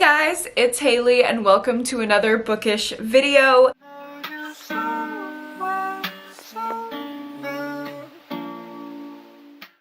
guys, it's Haley and welcome to another bookish video.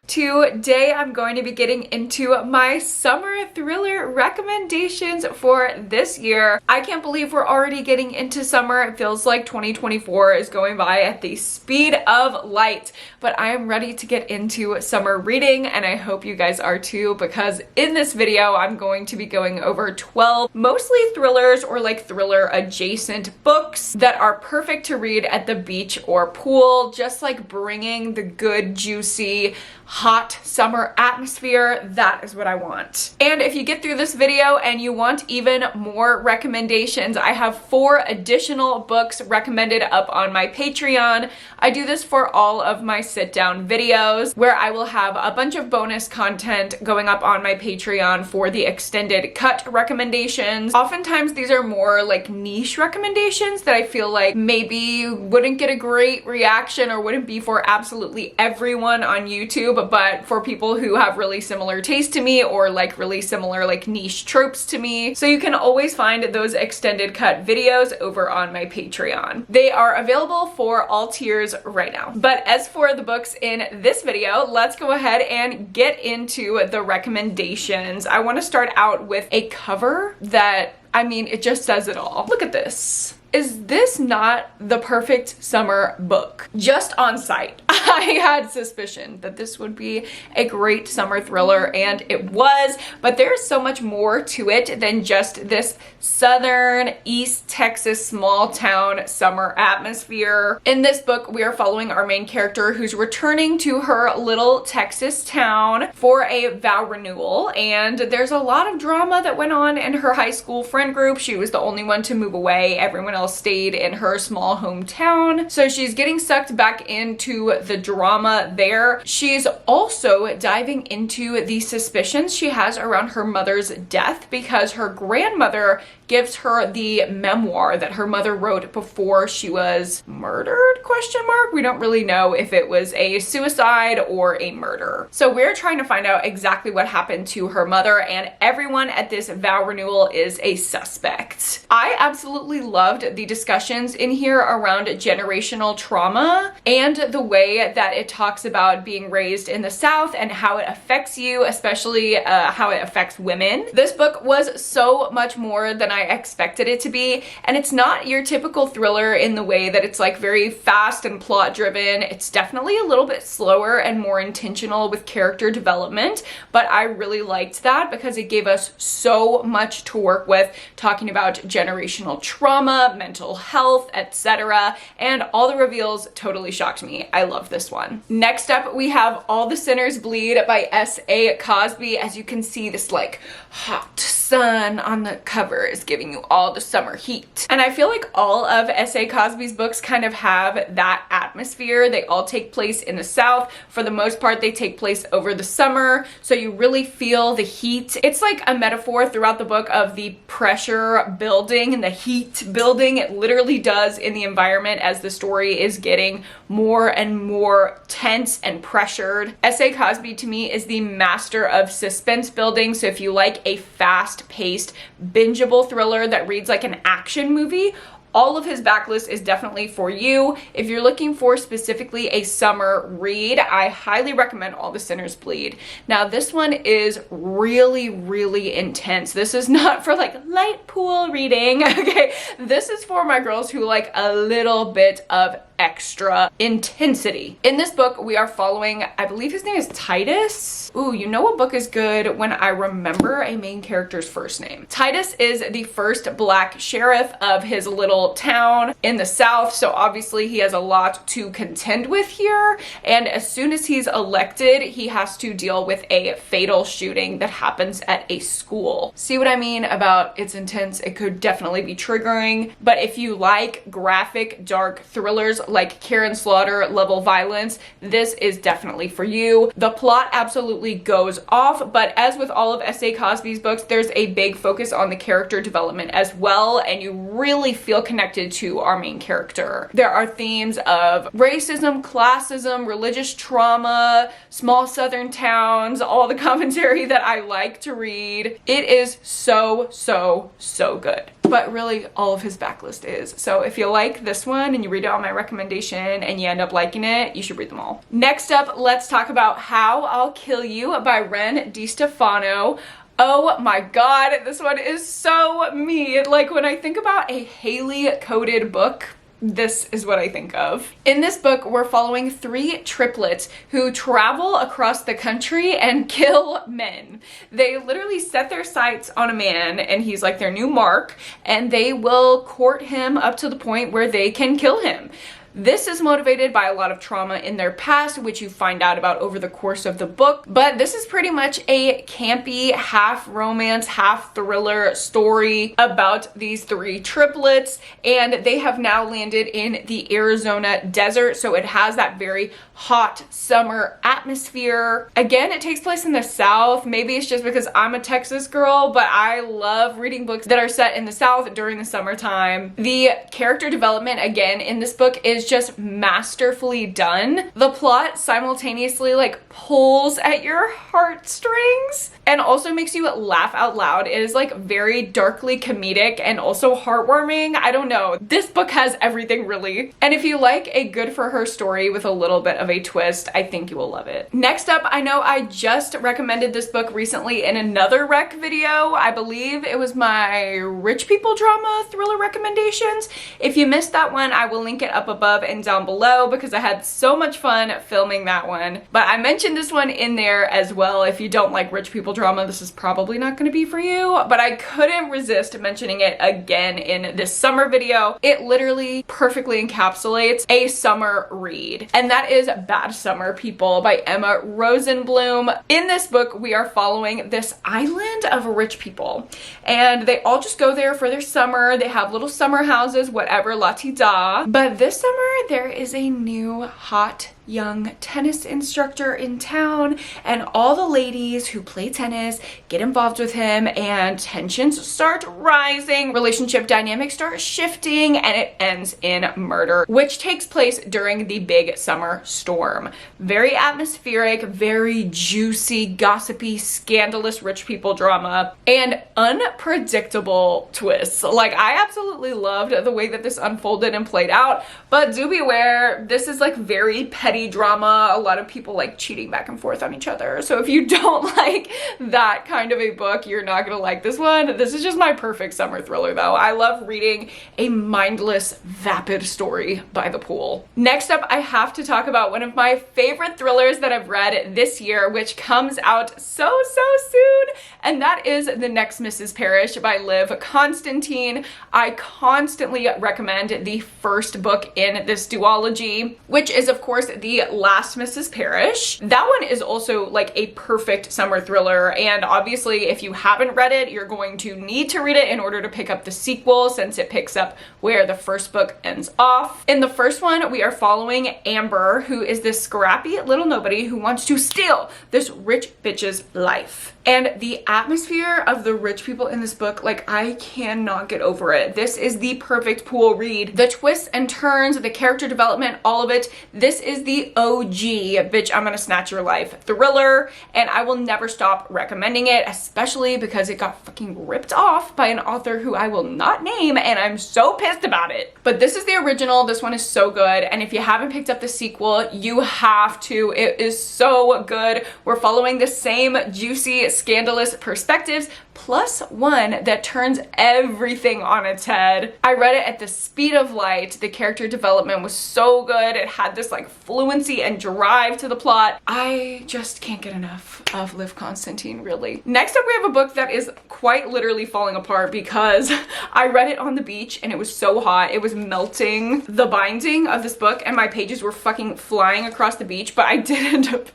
Today I'm going to be getting into my summer thriller recommendations for this year. I can't believe we're already getting into summer. It feels like 2024 is going by at the speed of light, but I am ready to get into summer reading and I hope you guys are too, because in this video I'm going to be going over 12 mostly thrillers or like thriller adjacent books that are perfect to read at the beach or pool, just like bringing the good juicy hot summer atmosphere. That is what I want. And if you get through this video and you want even more recommendations, I have 4 additional books recommended up on my Patreon. I do this for all of my sit down videos where I will have a bunch of bonus content going up on my Patreon for the extended cut recommendations. Oftentimes these are more like niche recommendations that I feel like maybe wouldn't get a great reaction or wouldn't be for absolutely everyone on YouTube, but for people who have really similar taste to me or like really similar like niche tropes to me. So you can always find those extended cut videos over on my Patreon. They are available for all tiers right now. But as for the books in this video, let's go ahead and get into the recommendations. I want to start out with a cover that, I mean, it just says it all. Look at this. Is this not the perfect summer book? Just on sight, I had suspicion that this would be a great summer thriller, and it was, but there's so much more to it than just this southern East Texas small town summer atmosphere. In this book, we are following our main character who's returning to her little Texas town for a vow renewal, and there's a lot of drama that went on in her high school friend group. She was the only one to move away. Everyone else stayed in her small hometown. So she's getting sucked back into the drama there. She's also diving into the suspicions she has around her mother's death because her grandmother gives her the memoir that her mother wrote before she was murdered, question mark. We don't really know if it was a suicide or a murder. So we're trying to find out exactly what happened to her mother, and everyone at this vow renewal is a suspect. I absolutely loved the discussions in here around generational trauma and the way that it talks about being raised in the South and how it affects you, especially how it affects women. This book was so much more than I expected it to be, and it's not your typical thriller in the way that it's like very fast and plot driven. It's definitely a little bit slower and more intentional with character development, but I really liked that because it gave us so much to work with, talking about generational trauma, mental health, etc., and all the reveals totally shocked me. I love this one. Next up, we have All the Sinners Bleed by S.A. Cosby. As you can see, this like hot sun on the cover is giving you all the summer heat. And I feel like all of S.A. Cosby's books kind of have that atmosphere. They all take place in the South. For the most part, they take place over the summer, so you really feel the heat. It's like a metaphor throughout the book of the pressure building and the heat building. It literally does in the environment as the story is getting more and more tense and pressured. S.A. Cosby to me is the master of suspense building, so if you like a fast-paced, bingeable thriller that reads like an action movie, all of his backlist is definitely for you. If you're looking for specifically a summer read, I highly recommend All the Sinners Bleed. Now this one is really, really intense. This is not for like light pool reading, okay? This is for my girls who like a little bit of extra intensity. In this book, we are following, I believe his name is Titus. Ooh, you know a book is good when I remember a main character's first name. Titus is the first black sheriff of his little town in the South, so obviously he has a lot to contend with here, and as soon as he's elected, he has to deal with a fatal shooting that happens at a school. See what I mean about it's intense? It could definitely be triggering, but if you like graphic, dark thrillers like Karen Slaughter level violence, this is definitely for you. The plot absolutely goes off, but as with all of S.A. Cosby's books, there's a big focus on the character development as well, and you really feel connected to our main character. There are themes of racism, classism, religious trauma, small southern towns, all the commentary that I like to read. It is so, so, so good. But really, all of his backlist is. So if you like this one and you read it on my recommendation and you end up liking it, you should read them all. Next up, let's talk about How I'll Kill You by Ren DiStefano. Oh my god, this one is so me. Like, when I think about a Hailey coded book, this is what I think of. In this book, we're following 3 triplets who travel across the country and kill men. They literally set their sights on a man, and he's like their new mark, and they will court him up to the point where they can kill him. This is motivated by a lot of trauma in their past, which you find out about over the course of the book, but this is pretty much a campy, half romance, half thriller story about these 3 triplets, and they have now landed in the Arizona desert, so it has that very hot summer atmosphere. Again, it takes place in the South. Maybe it's just because I'm a Texas girl, but I love reading books that are set in the South during the summertime. The character development, again, in this book is just masterfully done. The plot simultaneously like pulls at your heartstrings and also makes you laugh out loud. It is like very darkly comedic and also heartwarming. I don't know. This book has everything really. And if you like a good for her story with a little bit of a twist, I think you will love it. Next up, I know I just recommended this book recently in another rec video. I believe it was my rich people drama thriller recommendations. If you missed that one, I will link it up above and down below because I had so much fun filming that one. But I mentioned this one in there as well. If you don't like rich people drama, this is probably not going to be for you, but I couldn't resist mentioning it again in this summer video. It literally perfectly encapsulates a summer read, and that is Bad Summer People by Emma Rosenblum. In this book, we are following this island of rich people, and they all just go there for their summer. They have little summer houses, whatever, la-ti-da. But this summer, there is a new hot young tennis instructor in town, and all the ladies who play tennis get involved with him, and tensions start rising, relationship dynamics start shifting, and it ends in murder, which takes place during the big summer storm. Very atmospheric, very juicy, gossipy, scandalous rich people drama, and unpredictable twists. Like, I absolutely loved the way that this unfolded and played out, but do beware, this is like very petty drama. A lot of people like cheating back and forth on each other. So if you don't like that kind of a book, you're not gonna like this one. This is just my perfect summer thriller though. I love reading a mindless, vapid story by the pool. Next up, I have to talk about one of my favorite thrillers that I've read this year, which comes out so soon, and that is The Next Mrs. Parrish by Liv Constantine. I constantly recommend the first book in this duology, which is of course The Last Mrs. Parrish. That one is also like a perfect summer thriller, and obviously if you haven't read it, you're going to need to read it in order to pick up the sequel, since it picks up where the first book ends off. In the first one, we are following Amber, who is this scrappy little nobody who wants to steal this rich bitch's life. And the atmosphere of the rich people in this book, like, I cannot get over it. This is the perfect pool read. The twists and turns, the character development, all of it. This is the OG bitch I'm gonna snatch your life thriller, and I will never stop recommending it, especially because it got fucking ripped off by an author who I will not name, and I'm so pissed about it. But this is the original. This one is so good, and if you haven't picked up the sequel, you have to. It is so good. We're following the same juicy, scandalous perspectives, plus one that turns everything on its head. I read it at the speed of light. The character development was so good. It had this like fluency and drive to the plot. I just can't get enough of Liv Constantine, really. Next up, we have a book that is quite literally falling apart because I read it on the beach and it was so hot. It was melting the binding of this book and my pages were fucking flying across the beach, but I did end up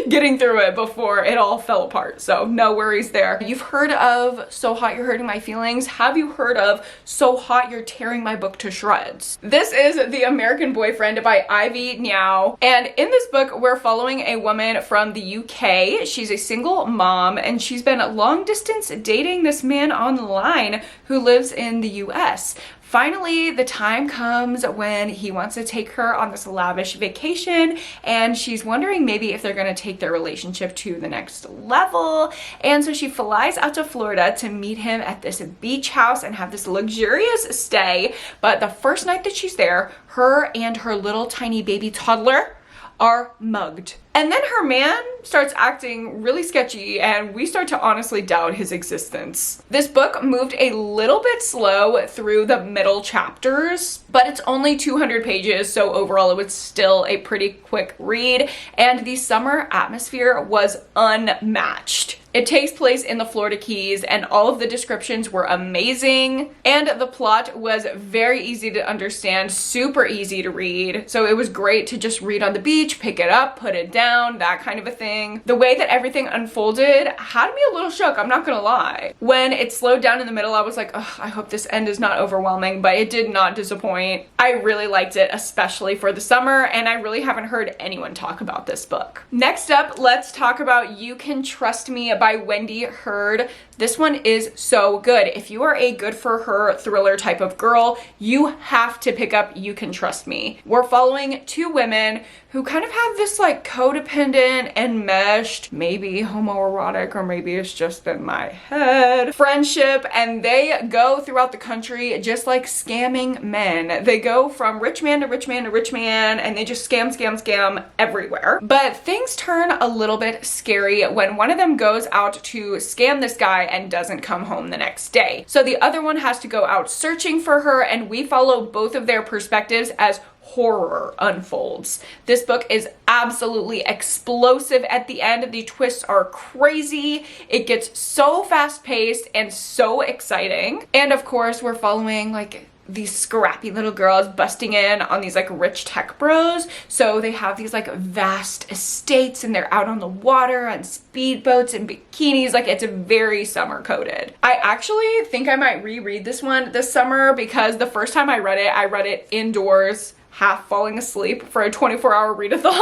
getting through it before it all fell apart. So no worries there. You've heard of So Hot You're Hurting My Feelings. Have you heard of So Hot You're Tearing My Book to Shreds? This is The American Boyfriend by Ivy Niao. And in this book, we're following a woman from the UK. She's a single mom and she's been long distance dating this man online who lives in the US. Finally, the time comes when he wants to take her on this lavish vacation, and she's wondering maybe if they're gonna take their relationship to the next level. And so she flies out to Florida to meet him at this beach house and have this luxurious stay. But the first night that she's there, her and her little tiny baby toddler are mugged. And then her man starts acting really sketchy and we start to honestly doubt his existence. This book moved a little bit slow through the middle chapters, but it's only 200 pages, so overall it was still a pretty quick read, and the summer atmosphere was unmatched. It takes place in the Florida Keys and all of the descriptions were amazing, and the plot was very easy to understand, super easy to read. So it was great to just read on the beach, pick it up, put it down, that kind of a thing. The way that everything unfolded had me a little shook, I'm not gonna lie. When it slowed down in the middle, I was like, oh, I hope this end is not overwhelming, but it did not disappoint. I really liked it, especially for the summer, and I really haven't heard anyone talk about this book. Next up, let's talk about You Can Trust Me by Wendy Hurd. This one is so good. If you are a good for her thriller type of girl, you have to pick up You Can Trust Me. We're following two women who kind of have this like codependent, enmeshed, maybe homoerotic, or maybe it's just in my head, friendship, and they go throughout the country just like scamming men. They go from rich man to rich man to rich man, and they just scam, scam, scam everywhere. But things turn a little bit scary when one of them goes out to scam this guy and doesn't come home the next day. So the other one has to go out searching for her, and we follow both of their perspectives as horror unfolds. This book is absolutely explosive at the end. The twists are crazy. It gets so fast-paced and so exciting. And of course, we're following like these scrappy little girls busting in on these like rich tech bros. So they have these like vast estates and they're out on the water on speedboats and bikinis. Like, it's very summer coded. I actually think I might reread this one this summer because the first time I read it indoors, half falling asleep for a 24-hour readathon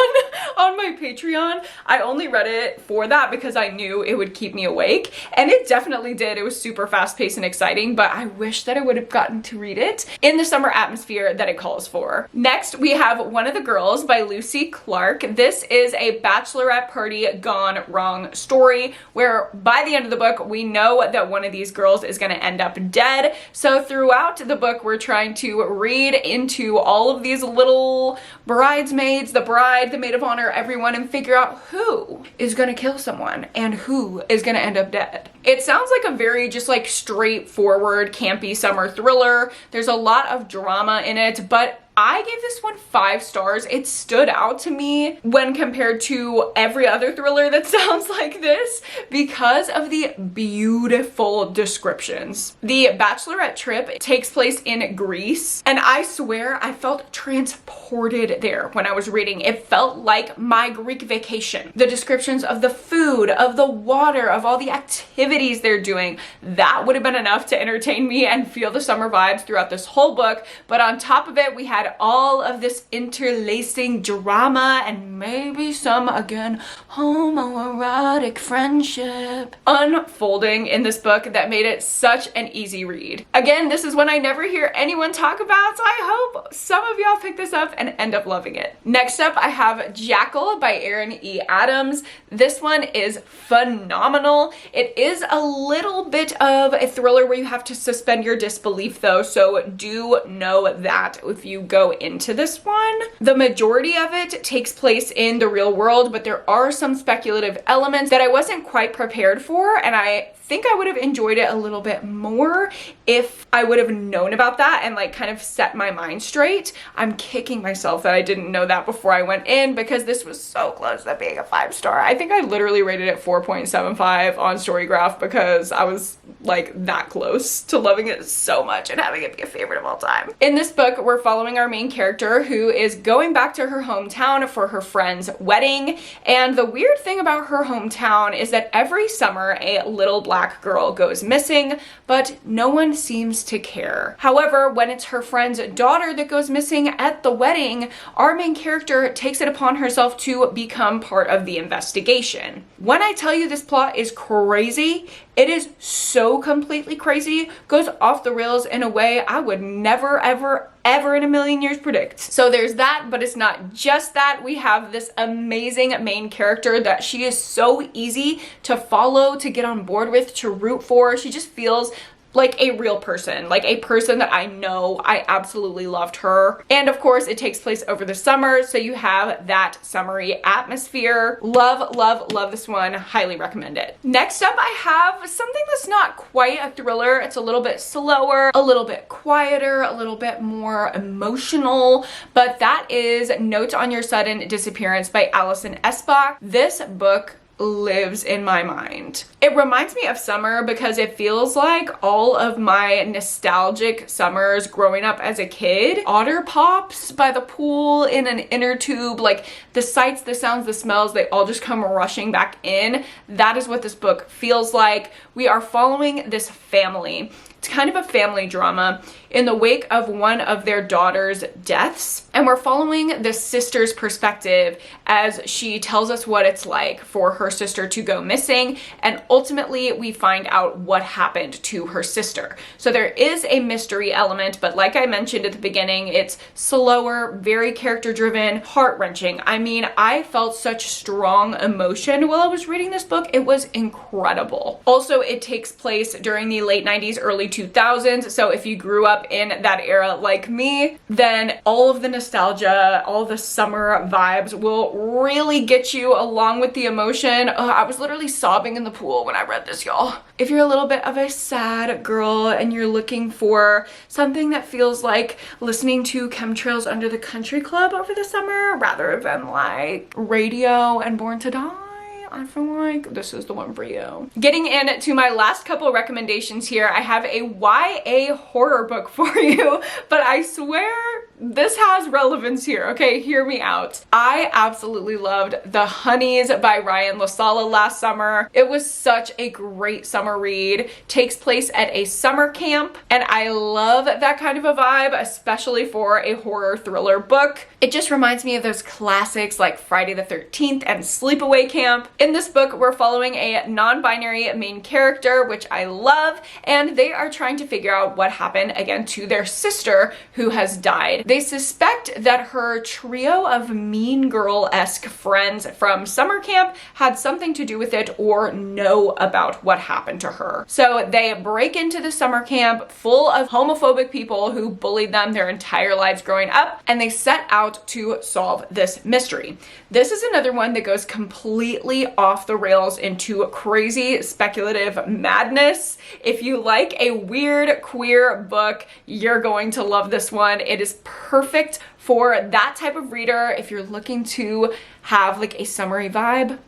on my Patreon. I only read it for that because I knew it would keep me awake, and it definitely did. It was super fast-paced and exciting, but I wish that I would have gotten to read it in the summer atmosphere that it calls for. Next, we have One of the Girls by Lucy Clark. This is a bachelorette party gone wrong story where by the end of the book, we know that one of these girls is going to end up dead. So throughout the book, we're trying to read into all of these little bridesmaids, the bride, the maid of honor, everyone, and figure out who is gonna kill someone and who is gonna end up dead. It sounds like a very just like straightforward, campy summer thriller. There's a lot of drama in it, but I gave this one 5 stars. It stood out to me when compared to every other thriller that sounds like this because of the beautiful descriptions. The bachelorette trip takes place in Greece, and I swear I felt transported there when I was reading. It felt like my Greek vacation. The descriptions of the food, of the water, of all the activities they're doing, that would have been enough to entertain me and feel the summer vibes throughout this whole book. But on top of it, we had all of this interlacing drama and maybe some, again, homoerotic friendship unfolding in this book that made it such an easy read. Again, this is one I never hear anyone talk about, so I hope some of y'all pick this up and end up loving it. Next up, I have Jackal by Erin E. Adams. This one is phenomenal. It is a little bit of a thriller where you have to suspend your disbelief though, so do know that if you go into this one. The majority of it takes place in the real world, but there are some speculative elements that I wasn't quite prepared for, and I think I would have enjoyed it a little bit more if I would have known about that and like kind of set my mind straight. I'm kicking myself that I didn't know that before I went in because this was so close to being a 5-star. I think I literally rated it 4.75 on Storygraph because I was like that close to loving it so much and having it be a favorite of all time. In this book, we're following our main character who is going back to her hometown for her friend's wedding. And the weird thing about her hometown is that every summer a little black girl goes missing, but no one seems to care. However, when it's her friend's daughter that goes missing at the wedding, our main character takes it upon herself to become part of the investigation. When I tell you this plot is crazy, it is so completely crazy, goes off the rails in a way I would never, ever in a million years predict. So there's that, but it's not just that. We have this amazing main character that she is so easy to follow, to get on board with, to root for. She just feels like a real person, like a person that I know. I absolutely loved her. And of course, it takes place over the summer, so you have that summery atmosphere. Love, love, love this one. Highly recommend it. Next up, I have something that's not quite a thriller. It's a little bit slower, a little bit quieter, a little bit more emotional, but that is Notes on Your Sudden Disappearance by Alison Esbach. This book lives in my mind. It reminds me of summer because it feels like all of my nostalgic summers growing up as a kid. Otter pops by the pool in an inner tube, like the sights, the sounds, the smells, they all just come rushing back in. That is what this book feels like. We are following this family. It's kind of a family drama in the wake of one of their daughter's deaths. And we're following the sister's perspective as she tells us what it's like for her sister to go missing. And ultimately, we find out what happened to her sister. So there is a mystery element, but like I mentioned at the beginning, it's slower, very character-driven, heart-wrenching. I mean, I felt such strong emotion while I was reading this book. It was incredible. Also, it takes place during the late 90s, early 2000s. So if you grew up in that era like me, then all of the nostalgia, all the summer vibes will really get you along with the emotion. I was literally sobbing in the pool when I read this, y'all. If you're a little bit of a sad girl and you're looking for something that feels like listening to Chemtrails Under the Country Club over the summer rather than like Radio and Born to Die, I feel like this is the one for you. Getting into my last couple recommendations here, I have a YA horror book for you, but I swear this has relevance here, okay? Hear me out. I absolutely loved The Honeys by Ryan LaSala last summer. It was such a great summer read. Takes place at a summer camp, and I love that kind of a vibe, especially for a horror thriller book. It just reminds me of those classics like Friday the 13th and Sleepaway Camp. In this book, we're following a non-binary main character, which I love, and they are trying to figure out what happened again to their sister who has died. They suspect that her trio of mean girl-esque friends from summer camp had something to do with it or know about what happened to her. So they break into the summer camp full of homophobic people who bullied them their entire lives growing up, and they set out to solve this mystery. This is another one that goes completely off the rails into crazy speculative madness. If you like a weird queer book, you're going to love this one. It is perfect for that type of reader. If you're looking to have like a summery vibe,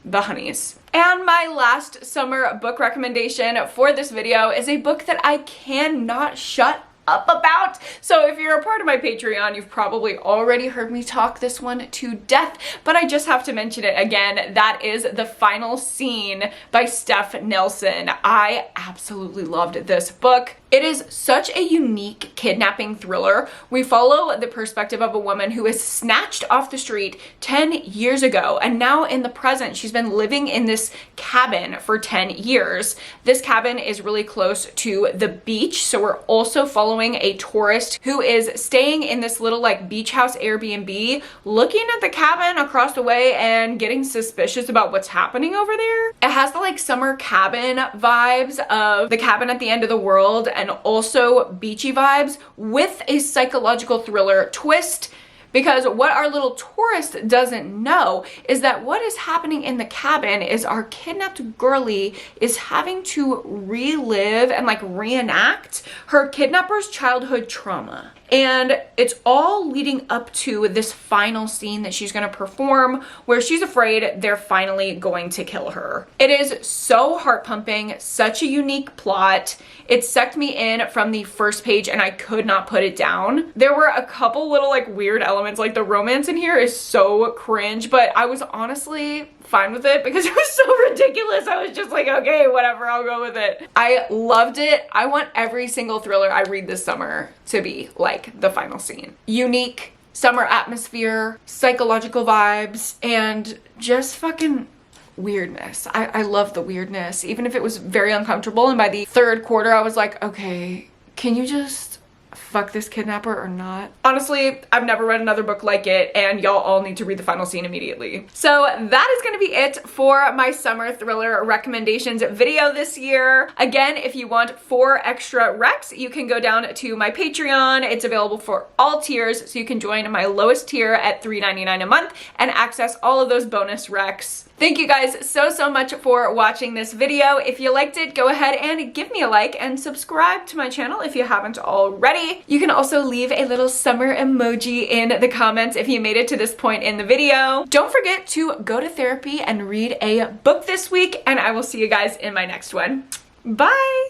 The Honeys. And my last summer book recommendation for this video is a book that I cannot shut up about. So if you're a part of my Patreon, you've probably already heard me talk this one to death, but I just have to mention it again. That is The Final Scene by Steph Nelson. I absolutely loved this book. It is such a unique kidnapping thriller. We follow the perspective of a woman who is snatched off the street 10 years ago, and now in the present, she's been living in this cabin for 10 years. This cabin is really close to the beach, so we're also following a tourist who is staying in this little like beach house Airbnb, looking at the cabin across the way and getting suspicious about what's happening over there. It has the like summer cabin vibes of the cabin at the end of the world, and also beachy vibes with a psychological thriller twist. Because what our little tourist doesn't know is that what is happening in the cabin is our kidnapped girlie is having to relive and like reenact her kidnapper's childhood trauma. and it's all leading up to this final scene that she's gonna perform where she's afraid they're finally going to kill her. It is so heart pumping, such a unique plot. It sucked me in from the first page and I could not put it down. There were a couple little like weird elements, like the romance in here is so cringe, but I was honestly fine with it because it was so ridiculous. I was just like, okay, whatever, I'll go with it. I loved it. I want every single thriller I read this summer to be like the final scene. Unique, summer atmosphere, psychological vibes, and just fucking weirdness. I love the weirdness, even if it was very uncomfortable. And by the third quarter, I was like, okay, can you just fuck this kidnapper or not? Honestly, I've never read another book like it, and y'all all need to read the final scene immediately. So that is gonna be it for my summer thriller recommendations video this year. Again, if you want 4 extra recs, you can go down to my Patreon. It's available for all tiers, so you can join my lowest tier at $3.99 a month and access all of those bonus recs. Thank you guys so much for watching this video. If you liked it, go ahead and give me a like and subscribe to my channel if you haven't already. You can also leave a little summer emoji in the comments if you made it to this point in the video. Don't forget to go to therapy and read a book this week, and I will see you guys in my next one. Bye!